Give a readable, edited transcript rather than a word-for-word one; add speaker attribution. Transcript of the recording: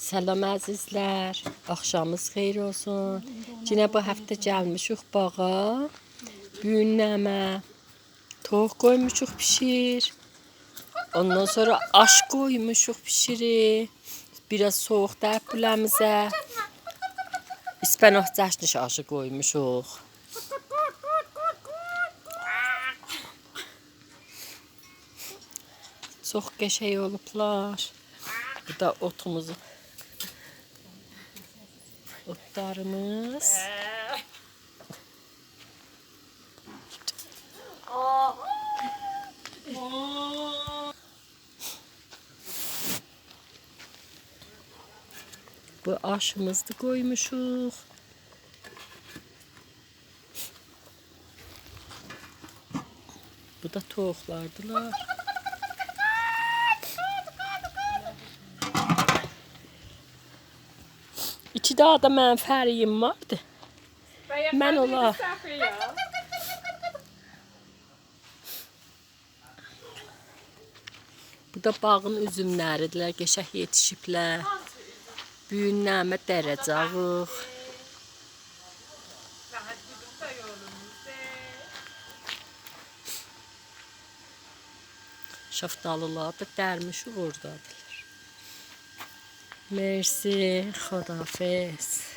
Speaker 1: Salam əzizlər, axşamınız xeyir olsun. Yine bu həftə gəlmişik bağa. Büyünləmə, toğ koymuşuq pişir. Ondan sonra aş koymuşuq pişirir. Biraz soğuk dəbüləmizə. İspənaq çəşniş aşı koymuşuq. Çox qəşəng olublar. Bu da otumuz. Otlarımız. Bu aşımızı koymuşuq. Bu da toğlardılar. İki daha da mənim fəriyim vardı. Mən ola. Bu da bağın üzümləridirlər, qəşəng yetişiblər. Büyünləmə dərəcəğıq. Şaftalılar da dərmişik oradadılar. Mersi, xudafez.